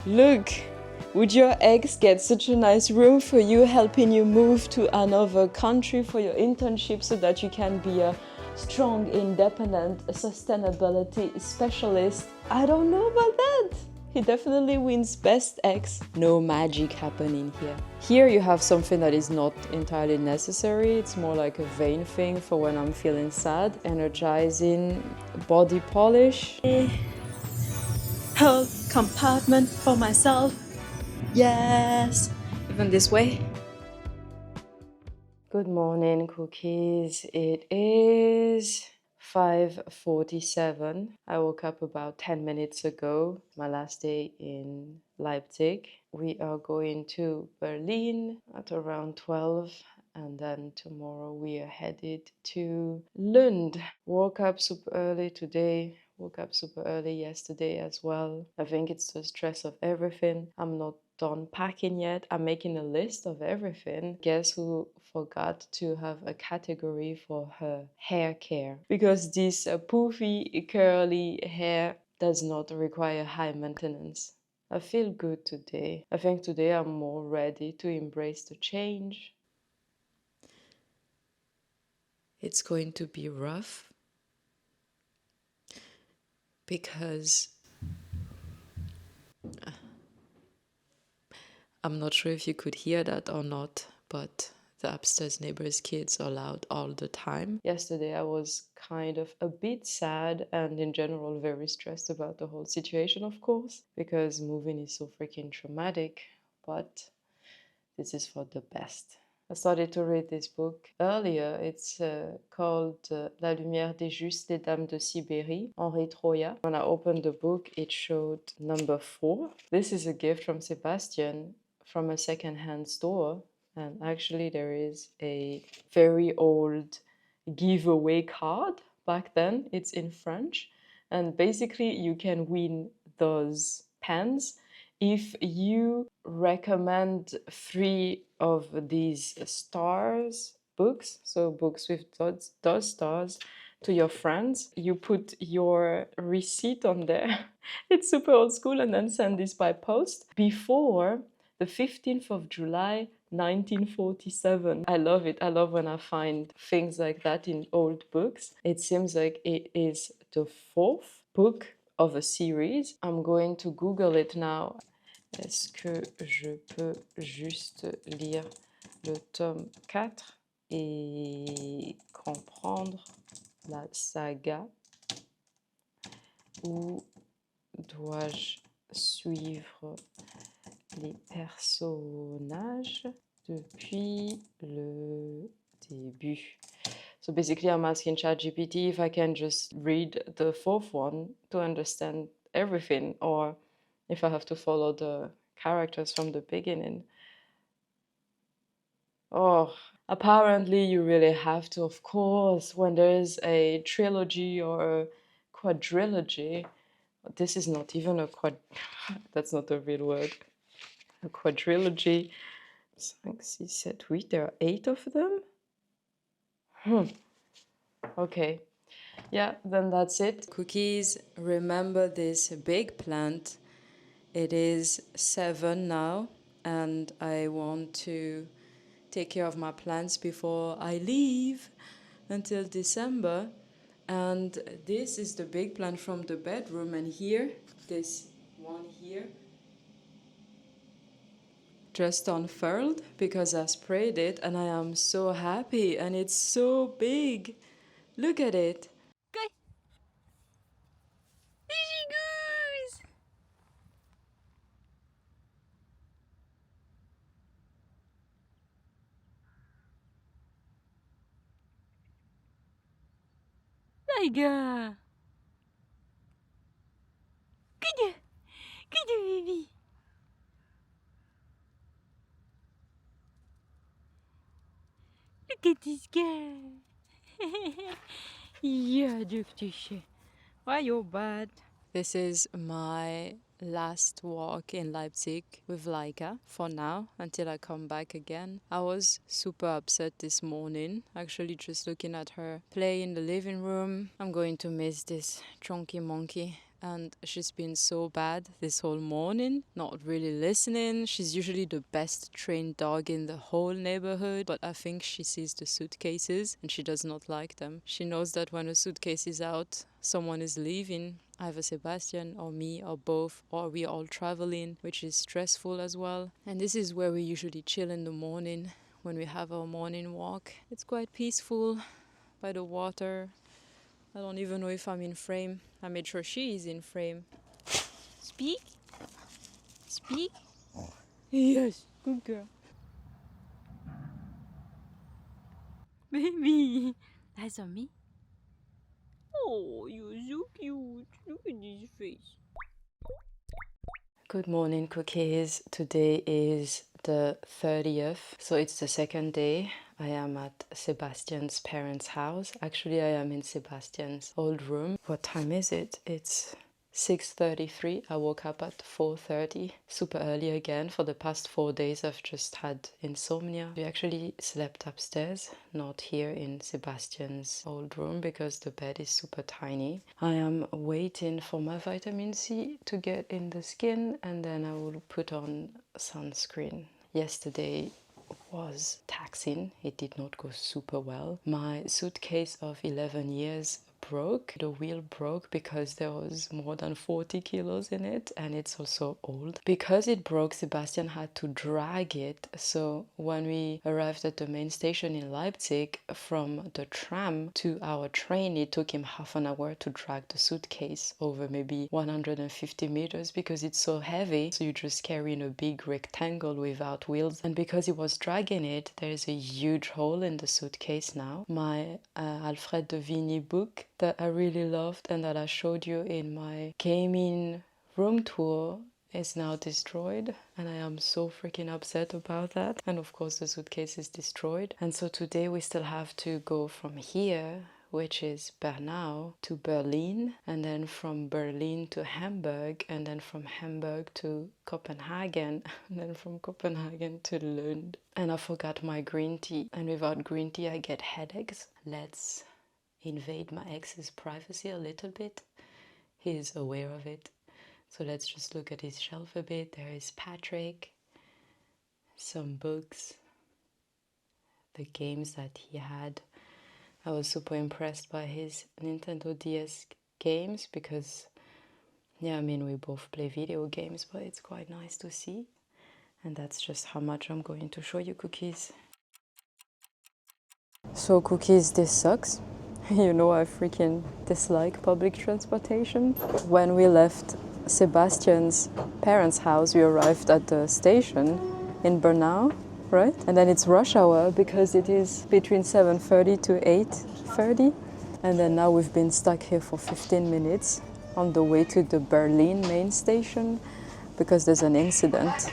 Look, would your ex get such a nice room for you, helping you move to another country for your internship so that you can be a strong, independent sustainability specialist? I don't know about that. He definitely wins best ex. No magic happening here. Here you have something that is not entirely necessary. It's more like a vain thing for when I'm feeling sad. Energizing body polish. Whole compartment for myself. Yes. Even this way. Good morning, cookies. It is 5:47. I woke up about 10 minutes ago, my last day in Leipzig. We are going to Berlin at around 12, and then tomorrow we are headed to Lund. Woke up super early today. Woke up super early yesterday as well. I think it's the stress of everything. I'm not done packing yet. I'm making a list of everything. Guess who forgot to have a category for her hair care? Because this poofy, curly hair does not require high maintenance. I feel good today. I think today I'm more ready to embrace the change. It's going to be rough because I'm not sure if you could hear that or not, but the upstairs neighbor's kids are loud all the time. Yesterday I was kind of a bit sad and in general very stressed about the whole situation, of course, because moving is so freaking traumatic, but this is for the best. I started to read this book earlier. It's called La Lumière des Justes des Dames de Sibérie, Henri Troya. When I opened the book, it showed number 4. This is a gift from Sebastian from a second-hand store. And actually there is a very old giveaway card back then. It's in French. And basically you can win those pens if you recommend 3 of these stars books, so books with those stars, to your friends. You put your receipt on there. It's super old school, and then send this by post before the 15th of July 1947. I love it. I love when I find things like that in old books. It seems like it is the 4th book of a series. I'm going to Google it now. Est-ce que je peux juste lire le tome 4 et comprendre la saga, ou dois-je suivre les personnages depuis le début? So basically I'm asking ChatGPT if I can just read the 4th one to understand everything, or if I have to follow the characters from the beginning. Oh, apparently you really have to, of course, when there's a trilogy or a quadrilogy. This is not even a that's not a real word. A quadrilogy. 5, 6, 7, 8. There are 8 of them? Okay. Yeah, then that's it. Cookies, remember this big plant. It is 7 now, and I want to take care of my plants before I leave until December. And this is the big plant from the bedroom, and here, this one here, just unfurled because I sprayed it, and I am so happy, and it's so big. Look at it. Good. There she goes. Leica. Good. Good baby. Look at this guy. Ja, duktig. Why you're bad? This is my last walk in Leipzig with Leica for now, until I come back again. I was super upset this morning, actually just looking at her play in the living room. I'm going to miss this chunky monkey and she's been so bad this whole morning, not really listening. She's usually the best trained dog in the whole neighborhood, but I think she sees the suitcases and she does not like them. She knows that when a suitcase is out, someone is leaving, either Sebastian or me or both, or we are all traveling, which is stressful as well. And this is where we usually chill in the morning when we have our morning walk. It's quite peaceful by the water. I don't even know if I'm in frame. I made sure she is in frame. Speak? Speak? Yes, good girl. Baby, that's on me. Oh, you're so cute. Look at his face. Good morning, cookies. Today is the 30th, so it's the second day. I am at Sebastian's parents' house. Actually, I am in Sebastian's old room. What time is it? It's 6:33. I woke up at 4:30, super early again. For the past 4 days, I've just had insomnia. We actually slept upstairs, not here in Sebastian's old room because the bed is super tiny. I am waiting for my vitamin C to get in the skin and then I will put on sunscreen. Yesterday was taxing. It did not go super well. My suitcase of 11 years broke. The wheel broke because there was more than 40 kilos in it and it's also old. Because it broke, Sebastian had to drag it. So when we arrived at the main station in Leipzig, from the tram to our train, it took him half an hour to drag the suitcase over maybe 150 meters because it's so heavy. So you just carry in a big rectangle without wheels. And because he was dragging it, there's a huge hole in the suitcase now. My Alfred de Vigny book that I really loved and that I showed you in my gaming room tour is now destroyed and I am so freaking upset about that. And of course the suitcase is destroyed. And so today we still have to go from here, which is Bernau, to Berlin, and then from Berlin to Hamburg, and then from Hamburg to Copenhagen, and then from Copenhagen to Lund. And I forgot my green tea, and without green tea I get headaches. Let's invade my ex's privacy a little bit. He is aware of it. So let's just look at his shelf a bit. There is Patrick, some books, the games that he had. I was super impressed by his Nintendo DS games because, yeah, I mean, we both play video games, but it's quite nice to see. And that's just how much I'm going to show you, cookies. So, cookies, this sucks. You know, I freaking dislike public transportation. When we left Sebastian's parents' house, we arrived at the station in Bernau, right? And then it's rush hour because it is between 7:30 to 8:30. And then now we've been stuck here for 15 minutes on the way to the Berlin main station because there's an incident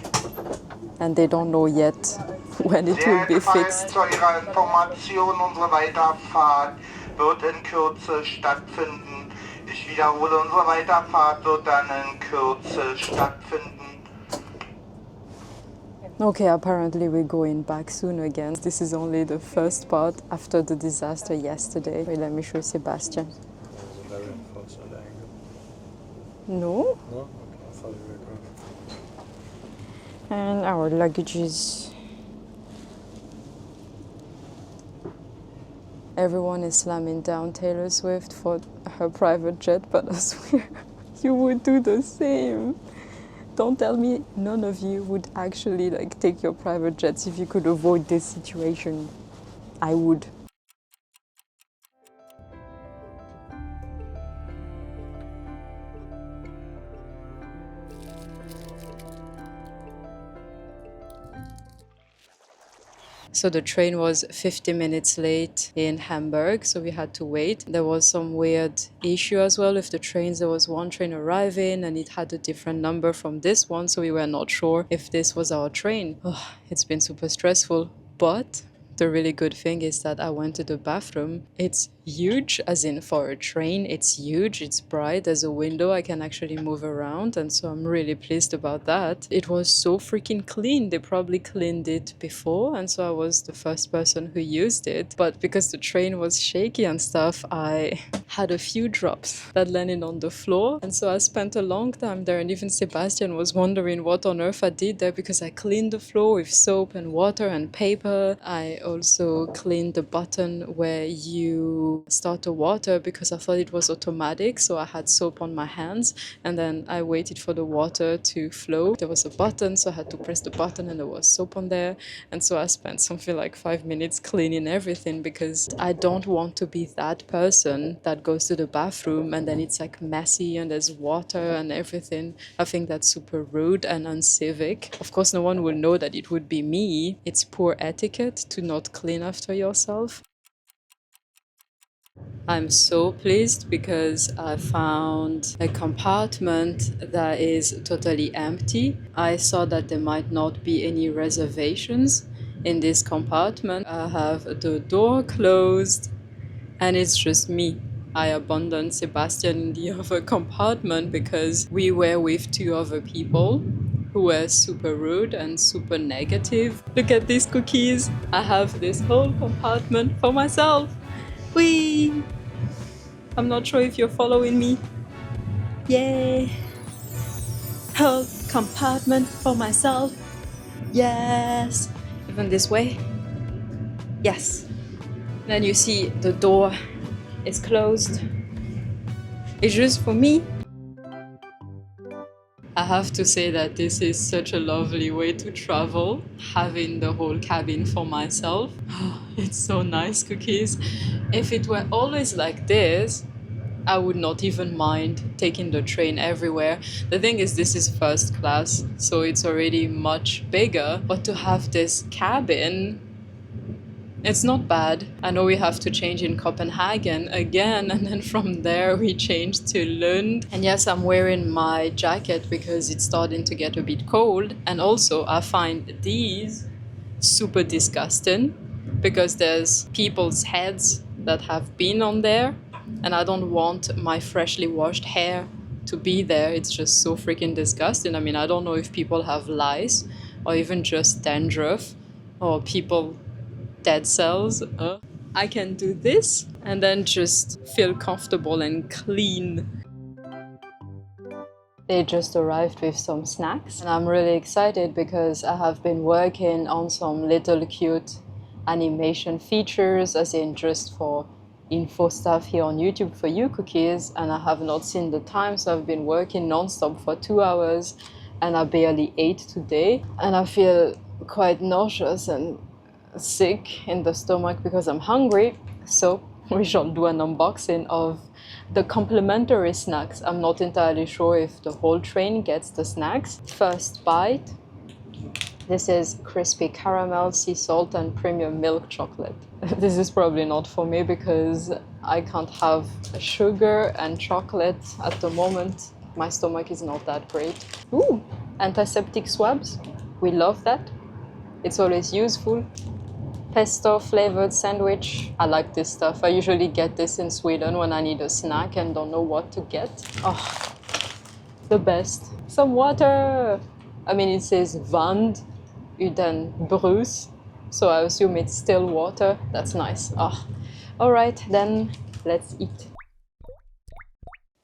and they don't know yet when it will be fixed. Zu Ihrer Information, unsere Weiterfahrt wird in Kürze stattfinden. Ich wiederhole, unsere Weiterfahrt wird dann in Kürze stattfinden. Okay, apparently we're going back soon again. This is only the first part after the disaster yesterday. Wait, let me show Sebastian. Very unfortunate angle. No? No? Okay, I thought you were going. And our luggages. Everyone is slamming down Taylor Swift for her private jet, but I swear you would do the same. Don't tell me none of you would actually take your private jets if you could avoid this situation. I would. So the train was 50 minutes late in Hamburg, so we had to wait. There was some weird issue as well with the trains. There was one train arriving and it had a different number from this one, so we were not sure if this was our train. Oh, it's been super stressful, but The really good thing is that I went to the bathroom. It's huge, as in for a train, it's huge, it's bright, there's a window, I can actually move around, and so I'm really pleased about that. It was so freaking clean. They probably cleaned it before, and so I was the first person who used it. But because the train was shaky and stuff, I had a few drops that landed on the floor, and so I spent a long time there, and even Sebastian was wondering what on earth I did there because I cleaned the floor with soap and water and paper. I also cleaned the button where you start the water because I thought it was automatic, so I had soap on my hands, and then I waited for the water to flow. There was a button, so I had to press the button and there was soap on there, and so I spent something like 5 minutes cleaning everything because I don't want to be that person that goes to the bathroom and then it's like messy and there's water and everything. I think that's super rude and uncivic. Of course, no one will know that it would be me. It's poor etiquette to not clean after yourself. I'm so pleased because I found a compartment that is totally empty. I saw that there might not be any reservations in this compartment. I have the door closed and it's just me. I abandoned Sebastian in the other compartment because we were with two other people who were super rude and super negative. Look at these cookies. I have this whole compartment for myself. Whee! I'm not sure if you're following me. Yay! Whole compartment for myself. Yes! Even this way. Yes. Then you see the door is closed. It's just for me. I have to say that this is such a lovely way to travel, having the whole cabin for myself. It's so nice, cookies. If it were always like this, I would not even mind taking the train everywhere. The thing is, this is first class, so it's already much bigger. But to have this cabin, it's not bad. I know we have to change in Copenhagen again, and then from there we change to Lund. And yes, I'm wearing my jacket because it's starting to get a bit cold. And also, I find these super disgusting because there's people's heads that have been on there, and I don't want my freshly washed hair to be there. It's just so freaking disgusting. I mean, I don't know if people have lice or even just dandruff or people dead cells. I can do this and then just feel comfortable and clean. They just arrived with some snacks and I'm really excited because I have been working on some little cute animation features, as in just for info stuff here on YouTube for you cookies, and I have not seen the time, so I've been working non-stop for 2 hours and I barely ate today, and I feel quite nauseous and sick in the stomach because I'm hungry. So we shall do an unboxing of the complimentary snacks. I'm not entirely sure if the whole train gets the snacks. First bite. This is crispy caramel, sea salt and premium milk chocolate. This is probably not for me because I can't have sugar and chocolate at the moment. My stomach is not that great. Ooh, antiseptic swabs. We love that. It's always useful. Pesto flavored sandwich. I like this stuff. I usually get this in Sweden when I need a snack and don't know what to get. Oh, the best. Some water. I mean, it says Wand utan brus, so I assume it's still water. That's nice. Oh. All right, then let's eat.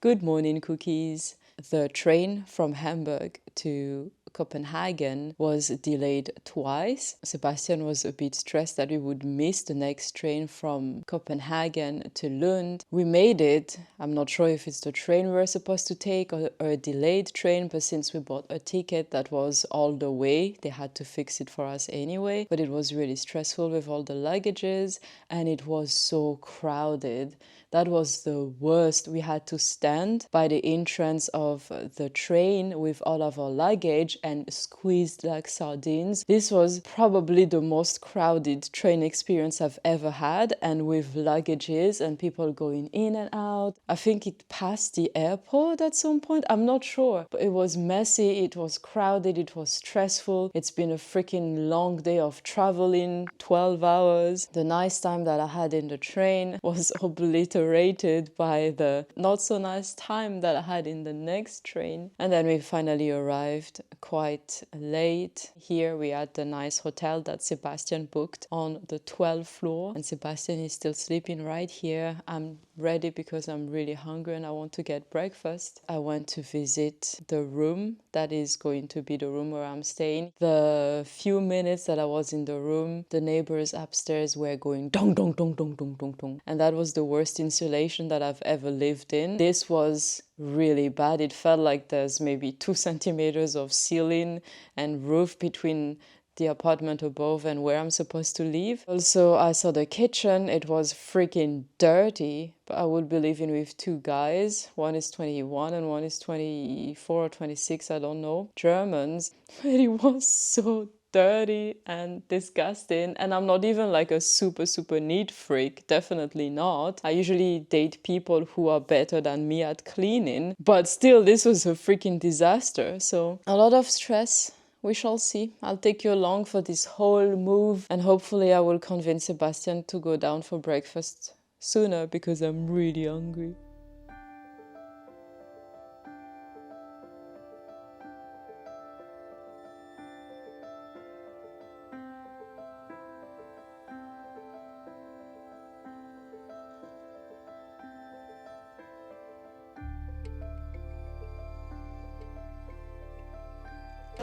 Good morning, cookies. The train from Hamburg to Copenhagen was delayed twice. Sebastian was a bit stressed that we would miss the next train from Copenhagen to Lund. We made it. I'm not sure if it's the train we were supposed to take or a delayed train, but since we bought a ticket that was all the way, they had to fix it for us anyway. But it was really stressful with all the luggages and it was so crowded. That was the worst. We had to stand by the entrance of the train with all of our luggage and squeezed like sardines. This was probably the most crowded train experience I've ever had, and with luggages and people going in and out. I think it passed the airport at some point, I'm not sure, but it was messy, it was crowded, it was stressful. It's been a freaking long day of traveling, 12 hours. The nice time that I had in the train was obliterated by the not so nice time that I had in the next train. And then we finally arrived quite late. Here we had the nice hotel that Sebastian booked on the 12th floor, and Sebastian is still sleeping right here. I'm ready because I'm really hungry and I want to get breakfast. I went to visit the room that is going to be the room where I'm staying. The few minutes that I was in the room, the neighbors upstairs were going dong dong dong dong dong dong dong, and that was the worst insulation that I've ever lived in. This was really bad. It felt like there's maybe 2 centimeters of ceiling and roof between the apartment above and where I'm supposed to live. Also, I saw the kitchen. It was freaking dirty, but I would be living with 2 guys. One is 21 and one is 24 or 26, I don't know. Germans. It was so dirty and disgusting, and I'm not even like a super neat freak, definitely not. I usually date people who are better than me at cleaning, but still this was a freaking disaster. So a lot of stress. We shall see. I'll take you along for this whole move, and hopefully I will convince Sebastian to go down for breakfast sooner because I'm really hungry.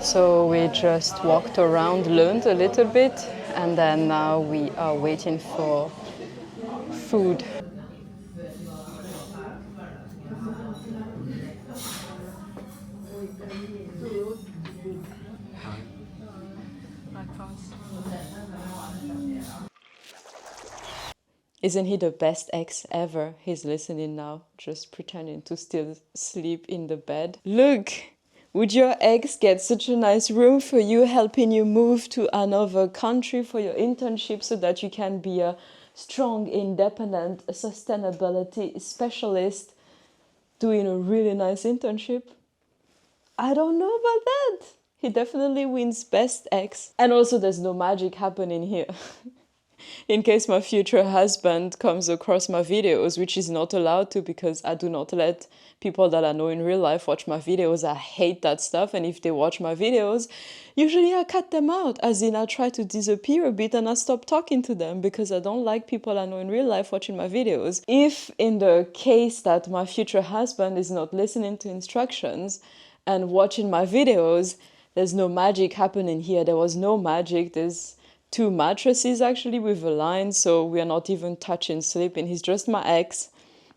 So we just walked around Lund a little bit, and then now we are waiting for food. Isn't he the best ex ever? He's listening now, just pretending to still sleep in the bed. Look! Would your ex get such a nice room for you, helping you move to another country for your internship so that you can be a strong, independent sustainability specialist doing a really nice internship? I don't know about that. He definitely wins best ex. And also there's no magic happening here. In case my future husband comes across my videos, which is not allowed to because I do not let people that I know in real life watch my videos. I hate that stuff, and if they watch my videos, usually I cut them out, as in I try to disappear a bit and I stop talking to them because I don't like people I know in real life watching my videos. If in the case that my future husband is not listening to instructions and watching my videos, there's no magic happening here. There was no magic. There's 2 mattresses actually with a line, so we are not even touching sleeping. He's just my ex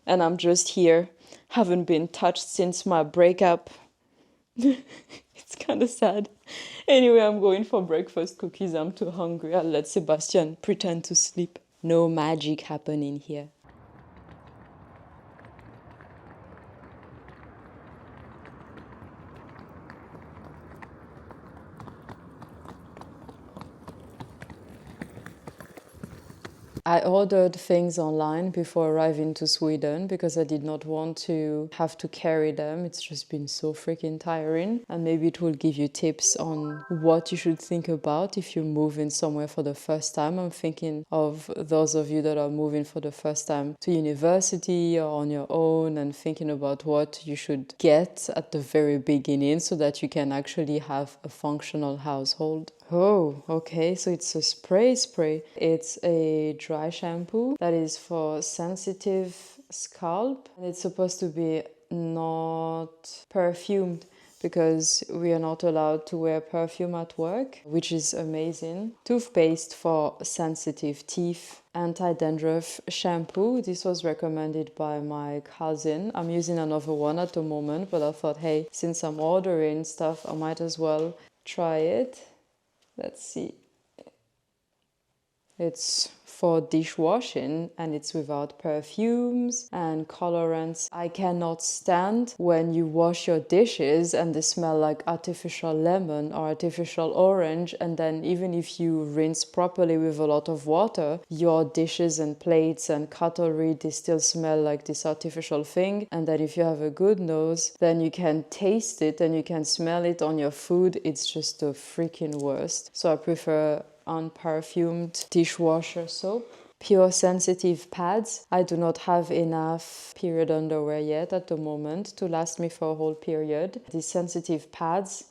and I'm just here. Haven't been touched since my breakup. It's kind of sad. Anyway, I'm going for breakfast cookies. I'm too hungry. I'll let Sebastian pretend to sleep. No magic happening here. I ordered things online before arriving to Sweden because I did not want to have to carry them. It's just been so freaking tiring. And maybe it will give you tips on what you should think about if you're moving somewhere for the first time. I'm thinking of those of you that are moving for the first time to university or on your own, and thinking about what you should get at the very beginning so that you can actually have a functional household. Oh, okay, so it's a spray. It's a dry shampoo that is for sensitive scalp, and it's supposed to be not perfumed because we are not allowed to wear perfume at work, which is amazing. Toothpaste for sensitive teeth. Anti-dandruff shampoo. This was recommended by my cousin. I'm using another one at the moment, but I thought, hey, since I'm ordering stuff, I might as well try it. Let's see. It's for dishwashing and it's without perfumes and colorants. I cannot stand when you wash your dishes and they smell like artificial lemon or artificial orange, and then even if you rinse properly with a lot of water, your dishes and plates and cutlery, they still smell like this artificial thing. And then if you have a good nose, then you can taste it and you can smell it on your food. It's just the freaking worst. So I prefer unperfumed dishwasher soap. Pure sensitive pads. I do not have enough period underwear yet at the moment to last me for a whole period. These sensitive pads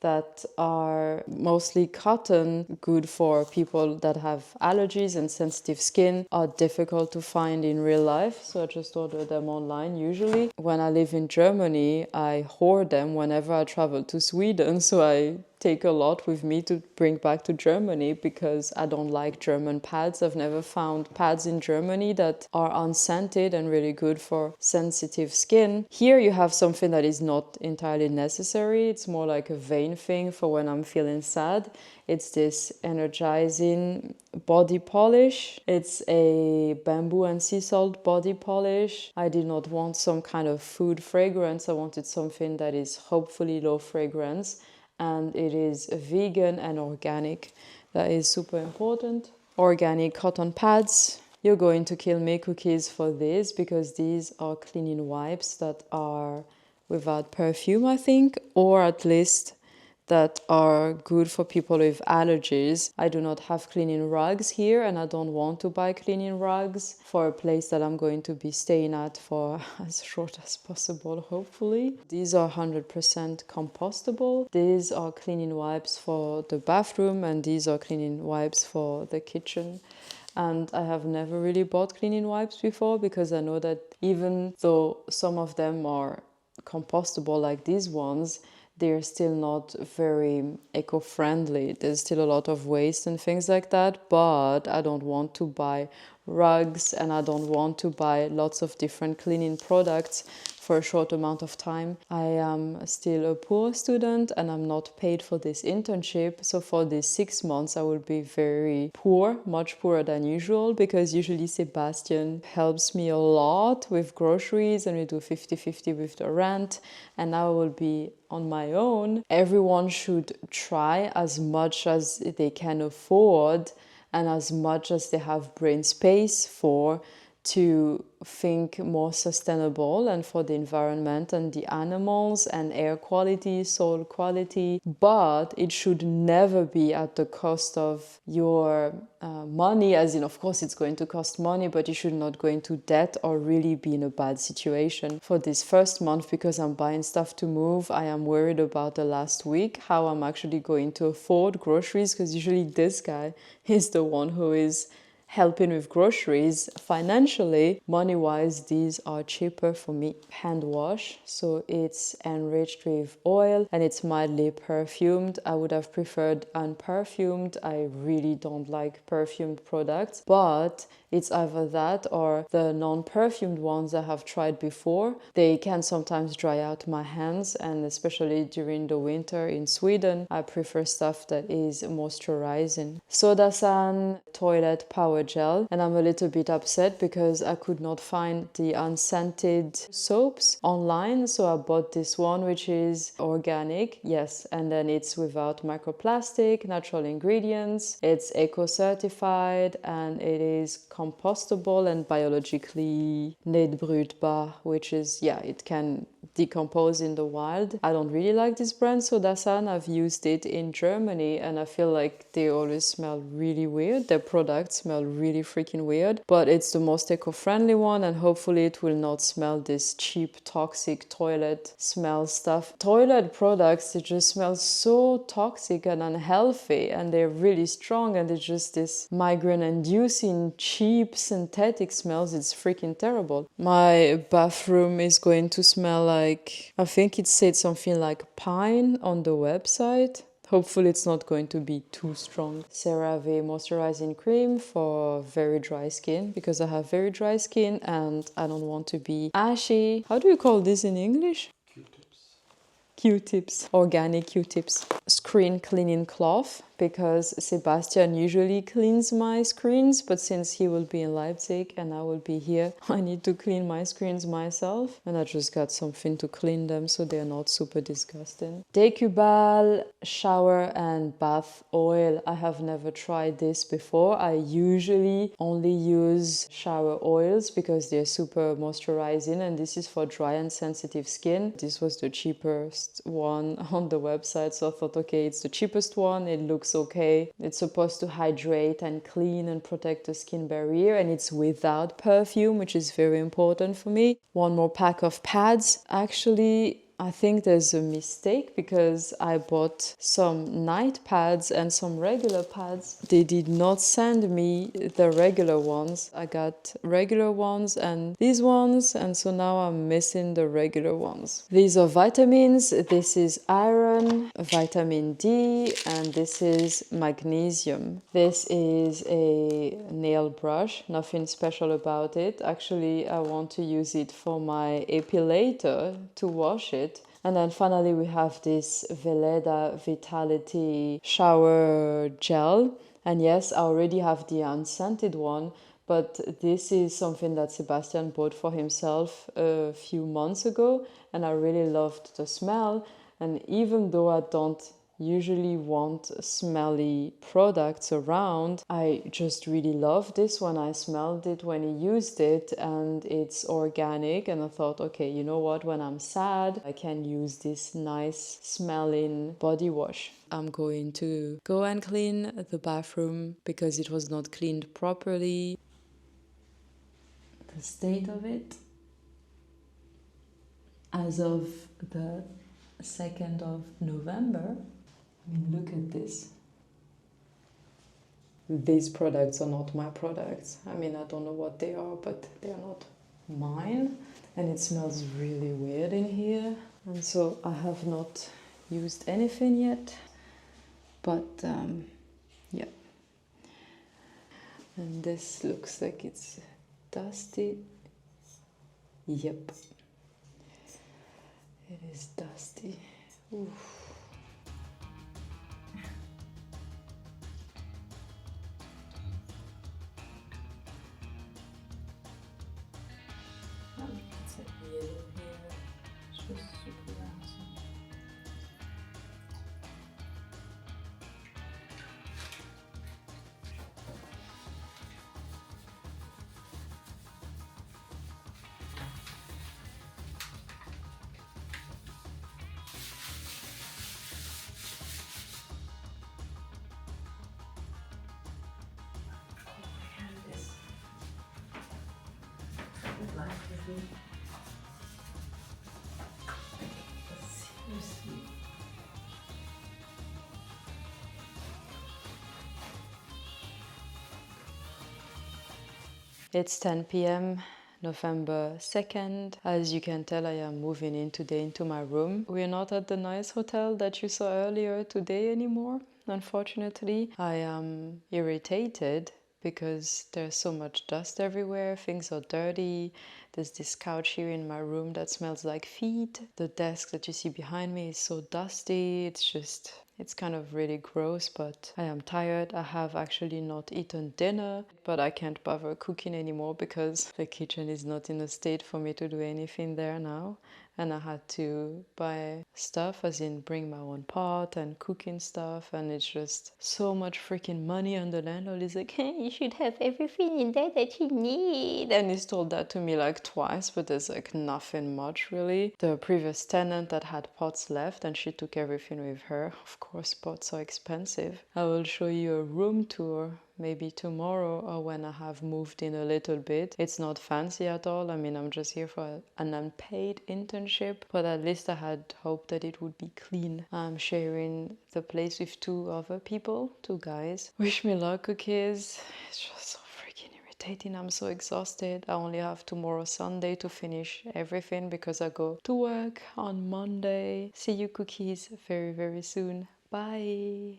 that are mostly cotton, good for people that have allergies and sensitive skin, are difficult to find in real life, so I just order them online usually. When I live in Germany, I hoard them whenever I travel to Sweden, so I take a lot with me to bring back to Germany because I don't like German pads. I've never found pads in Germany that are unscented and really good for sensitive skin. Here you have something that is not entirely necessary. It's more like a vain thing for when I'm feeling sad. It's this energizing body polish. It's a bamboo and sea salt body polish. I did not want some kind of food fragrance. I wanted something that is hopefully low fragrance, and it is vegan and organic. That is super important. Organic cotton pads. You're going to kill me, cookies, for this because these are cleaning wipes that are without perfume, I think, or at least that are good for people with allergies. I do not have cleaning rugs here and I don't want to buy cleaning rugs for a place that I'm going to be staying at for as short as possible, hopefully. These are 100% compostable. These are cleaning wipes for the bathroom and these are cleaning wipes for the kitchen. And I have never really bought cleaning wipes before because I know that even though some of them are compostable like these ones, they're still not very eco-friendly. There's still a lot of waste and things like that, but I don't want to buy rugs and I don't want to buy lots of different cleaning products for a short amount of time. I am still a poor student and I'm not paid for this internship. So for these 6 months, I will be very poor, much poorer than usual, because usually Sebastian helps me a lot with groceries and we do 50-50 with the rent. And now I will be on my own. Everyone should try as much as they can afford and as much as they have brain space for to think more sustainable and for the environment and the animals and air quality, soil quality, but it should never be at the cost of your money, as in of course it's going to cost money, but you should not go into debt or really be in a bad situation. For this first month, because I'm buying stuff to move, I am worried about the last week, how I'm actually going to afford groceries, because usually this guy is the one who is helping with groceries. Financially, money-wise, these are cheaper for me. Hand wash, so it's enriched with oil and it's mildly perfumed. I would have preferred unperfumed. I really don't like perfumed products, but it's either that or the non-perfumed ones I have tried before. They can sometimes dry out my hands, and especially during the winter in Sweden, I prefer stuff that is moisturizing. Sodasan toilet power gel, and I'm a little bit upset because I could not find the unscented soaps online, so I bought this one which is organic, yes, and then it's without microplastic, natural ingredients, it's eco-certified, and it is compostable and biologically nedbrytbar, which is, yeah, it can decompose in the wild. I don't really like this brand, Sodasan. I've used it in Germany and I feel like they always smell really weird. Their products smell really freaking weird, but it's the most eco-friendly one and hopefully it will not smell this cheap toxic toilet smell stuff. Toilet products, they just smell so toxic and unhealthy and they're really strong and it's just this migraine inducing cheap synthetic smells. It's freaking terrible. My bathroom is going to smell like, I think it said something like pine on the website. Hopefully it's not going to be too strong. CeraVe moisturizing cream for very dry skin because I have very dry skin and I don't want to be ashy. How do you call this in English? Q-tips. Q-tips, organic Q-tips. Screen cleaning cloth, because Sebastian usually cleans my screens, but since he will be in Leipzig and I will be here, I need to clean my screens myself. And I just got something to clean them so they're not super disgusting. Decubal shower and bath oil. I have never tried this before. I usually only use shower oils because they're super moisturizing, and this is for dry and sensitive skin. This was the cheapest one on the website, so I thought, okay, it's the cheapest one, it looks okay. It's supposed to hydrate and clean and protect the skin barrier, and it's without perfume, which is very important for me. One more pack of pads. Actually, I think there's a mistake because I bought some night pads and some regular pads. They did not send me the regular ones. I got regular ones and these ones, and so now I'm missing the regular ones. These are vitamins. This is iron, vitamin D, and this is magnesium. This is a nail brush, nothing special about it. Actually, I want to use it for my epilator to wash it. And then finally we have this Veleda Vitality shower gel. And yes, I already have the unscented one, but this is something that Sebastian bought for himself a few months ago, and I really loved the smell. And even though I don't usually want smelly products around, I just really love this one. I smelled it when he used it, and it's organic, and I thought, okay, you know what, when I'm sad I can use this nice smelling body wash. I'm going to go and clean the bathroom because it was not cleaned properly. The state of it as of the 2nd of November. I mean, look at this. These products are not my products. I mean, I don't know what they are, but they are not mine. And it smells really weird in here. And so I have not used anything yet. But yeah. And this looks like it's dusty. Yep. It is dusty. Oof. It's a yellow here. It's just super awesome. Seriously. It's 10 p.m. November 2nd. As you can tell, I am moving in today into my room. We're not at the nice hotel that you saw earlier today anymore, unfortunately. I am irritated because there's so much dust everywhere, things are dirty. There's this couch here in my room that smells like feet. The desk that you see behind me is so dusty. It's kind of really gross, but I am tired. I have actually not eaten dinner, but I can't bother cooking anymore because the kitchen is not in a state for me to do anything there now. And I had to buy stuff, as in bring my own pot and cooking stuff, and it's just so much freaking money. And the landlord is like, hey, you should have everything in there that you need. And he's told that to me like twice, but there's like nothing much really. The previous tenant that had pots left and she took everything with her. Of course, pots are expensive. I will show you a room tour maybe tomorrow or when I have moved in a little bit. It's not fancy at all. I mean, I'm just here for an unpaid internship, but at least I had hoped that it would be clean. I'm sharing the place with 2 other people, 2 guys. Wish me luck, cookies. It's just so freaking irritating. I'm so exhausted. I only have tomorrow Sunday to finish everything because I go to work on Monday. See you, cookies, very, very soon. Bye.